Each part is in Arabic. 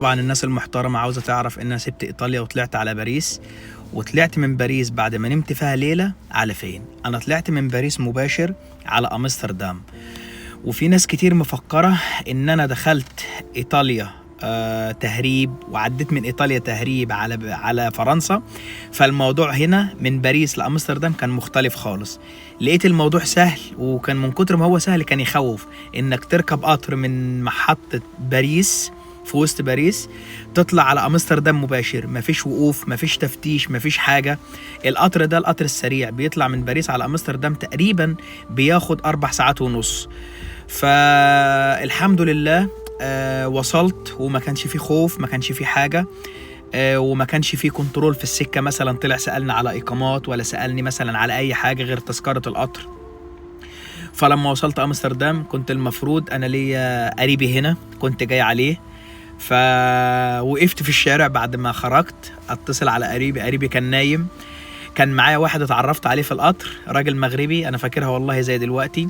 طبعا الناس المحترمة عاوزة تعرف ان انا سبت ايطاليا وطلعت على باريس. وطلعت من باريس بعد ما نمت فيها ليلة على فين؟ انا طلعت من باريس مباشر على امستردام. وفي ناس كتير مفكرة ان انا دخلت ايطاليا تهريب، وعديت من ايطاليا تهريب على فرنسا. فالموضوع هنا من باريس لامستردام كان مختلف خالص. لقيت الموضوع سهل، وكان من كتر ما هو سهل كان يخوف انك تركب قطر من محطة باريس في وسط باريس تطلع على امستردام مباشر، مفيش وقوف، مفيش تفتيش، مفيش حاجة. القطر ده القطر السريع بيطلع من باريس على امستردام تقريبا بياخد 4 ساعات ونص. فالحمد لله وصلت، وما كانش فيه خوف، ما كانش فيه حاجة. وما كانش فيه كنترول في السكة مثلا طلع سألني على إقامات، ولا سألني مثلا على أي حاجة غير تذكرة القطر. فلما وصلت أمستردام كنت المفروض أنا ليا قريبي هنا كنت جاي عليه. فوقفت في الشارع بعد ما خرجت اتصل على قريبي كان نايم. كان معايا واحد اتعرفت عليه في القطر، راجل مغربي انا فاكرها والله زي دلوقتي.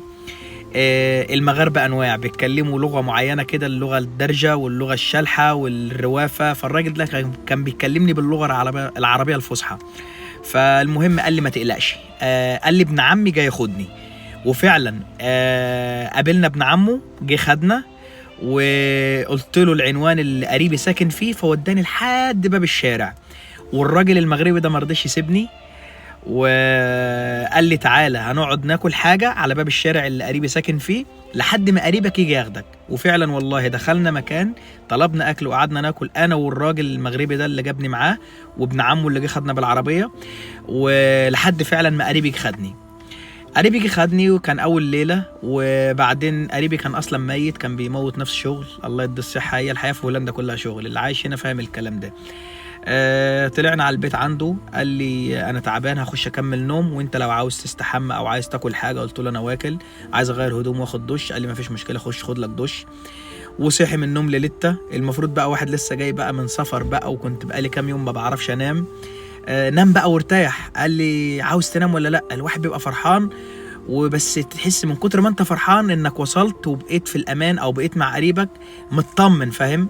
المغاربة انواع بيتكلموا لغة معينة كده، اللغة الدارجة واللغة الشالحة والروافة. فالراجل ده كان بيكلمني باللغة العربية الفصحى. فالمهم قال لي ما تقلقش، قال لي ابن عمي جاي ياخدني. وفعلا قابلنا ابن عمه جه خدنا، وقلت له العنوان اللي قريبي ساكن فيه، فوداني لحد باب الشارع. والراجل المغربي ده مرضيش يسيبني، وقال لي تعالى هنقعد ناكل حاجة على باب الشارع اللي قريبي ساكن فيه لحد ما قريبك يجي ياخدك. وفعلا والله دخلنا مكان، طلبنا اكل وقعدنا ناكل انا والراجل المغربي ده اللي جابني معاه، وابن عمه اللي جه خدنا بالعربية، ولحد فعلا ما قريبي خدني. قريبي جه خدني وكان اول ليله. وبعدين قريبي كان اصلا ميت، كان بيموت نفس الشغل، الله يدي الصحه. هي الحياه في هولندا كلها شغل، اللي عايش هنا فاهم الكلام ده. طلعنا على البيت عنده، قال لي انا تعبان هخش اكمل نوم، وانت لو عاوز تستحمى او عايز تاكل حاجه. قلت له انا واكل، عايز اغير هدوم واخد دش. قال لي مفيش مشكله، خش خد لك دش. وصحي من النوم ليلتها. المفروض بقى واحد لسه جاي بقى من سفر بقى، وكنت بقى لي كام يوم ما بعرفش انام. نام بقى وارتاح. قال لي عاوز تنام ولا لا؟ الواحد بيبقى فرحان، وبس تحس من كتر ما انت فرحان انك وصلت وبقيت في الامان او بقيت مع قريبك مطمن، فاهم؟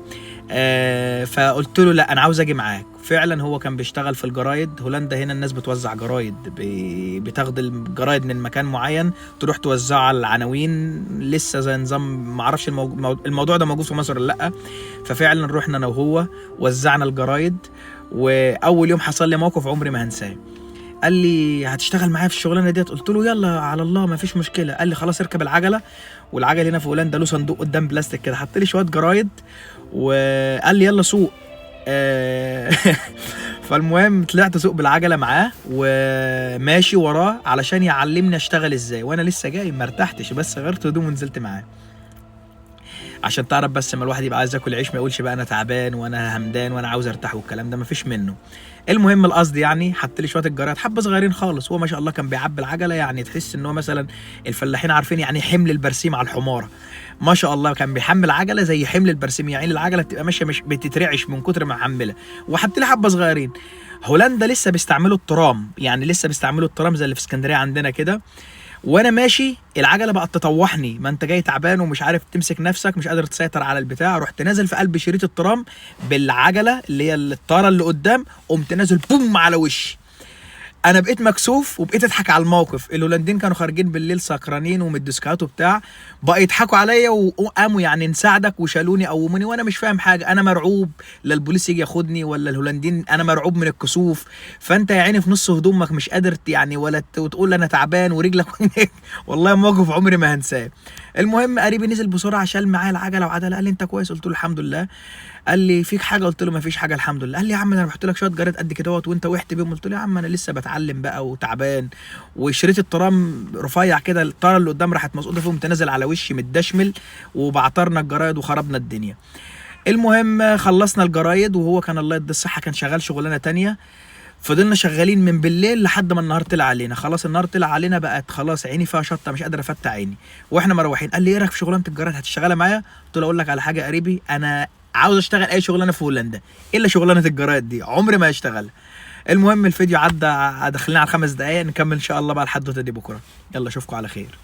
فقلت له لا انا عاوز اجي معاك. فعلا هو كان بيشتغل في الجرايد. هولندا هنا الناس بتوزع جرايد، بتاخد الجرايد من مكان معين تروح توزعها على العناوين، لسه زي نظام معرفش الموضوع ده موجود في مصر ولا لا. ففعلا رحنا انا وهو وزعنا الجرايد. واول يوم حصل لي موقف عمري ما هنساه. قال لي هتشتغل معايا في الشغلانه ديت؟ قلت له يلا على الله ما فيش مشكله. قال لي خلاص اركب العجله. والعجل هنا في هولندا له صندوق قدام بلاستيك كده، حط لي شويه جرايد وقال لي يلا سوق. فالمهم طلعت سوق بالعجله معاه وماشي وراه علشان يعلمني اشتغل ازاي، وانا لسه جاي ما ارتحتش، بس غيرت هدوم ونزلت معاه عشان تعرف بس لما الواحد يبقى عايز ياكل عيش ما يقولش بقى انا تعبان وانا همدان وانا عاوز ارتاح، والكلام ده مفيش منه. المهم القصد يعني حط لي شويه الجراد حبه صغيرين خالص. هو ما شاء الله كان بيعبي العجله، يعني تحس ان هو مثلا الفلاحين عارفين يعني حمل البرسيم على الحماره. ما شاء الله كان بيحمل عجله زي حمل البرسيم، يعني العجله بتبقى ماشيه مش بتترعش من كتر ما محمله. وحط لي حبه صغيرين. هولندا لسه بيستعملوا الترام، يعني لسه بيستعملوا الترام زي اللي في اسكندريه عندنا كده. وانا ماشي العجله بقت تطوحني، ما انت جاي تعبان ومش عارف تمسك نفسك، مش قادر تسيطر على البتاع. رحت نازل في قلب شريط الترام بالعجله اللي هي الطاره اللي قدام، قمت نازل بوم على وشي. انا بقيت مكسوف وبقيت اضحك على الموقف. الهولنديين كانوا خارجين بالليل سكرانين ومن الديسكات وبتاع، بقى يضحكوا عليا وقاموا يعني نساعدك وشالوني قوموني، وانا مش فاهم حاجه. انا مرعوب لا البوليس يجي ياخدني ولا الهولنديين، انا مرعوب من الكسوف. فانت يا عيني في نص هدومك مش قادر يعني ولا وتقول انا تعبان ورجلك والله موقف عمري ما هنساه. المهم قريبي نزل بسرعه شال معايا العجله وعدله. قال لي انت كويس؟ قلت له الحمد لله. قال لي فيك حاجه؟ قلت له ما فيش حاجه الحمد لله. قال لي يا عم انا رحت لك شويه جرات قد كده وانت وحت بيهم. قلت له يا عم انا لسه بتعلم بقى وتعبان، وشريط الترام رفيع كده، الطاره اللي قدام راحت مسقوطه فيهم، تنزل على وشي متدشمل، وبعترنا الجرايد وخربنا الدنيا. المهم خلصنا الجرايد، وهو كان الله يدي الصحه كان شغال شغلانه تانية. فضلنا شغالين من بالليل لحد ما النهار طلع علينا. خلاص النهار طلع علينا، بقت خلاص عيني فيها شطه مش قادر افتح عيني. واحنا مروحين قال لي ايه رايك في شغلانه الجرايد، هتشتغلها معايا؟ قلت له اقول لك على حاجه قريبي، انا عاوز اشتغل اي شغلانه في هولندا الا شغلانه الجرايد دي، عمري ما هشتغلها. المهم الفيديو عدى داخلين على 5 دقايق، نكمل ان شاء الله بقى الحدوته دي بكره. يلا اشوفكم على خير.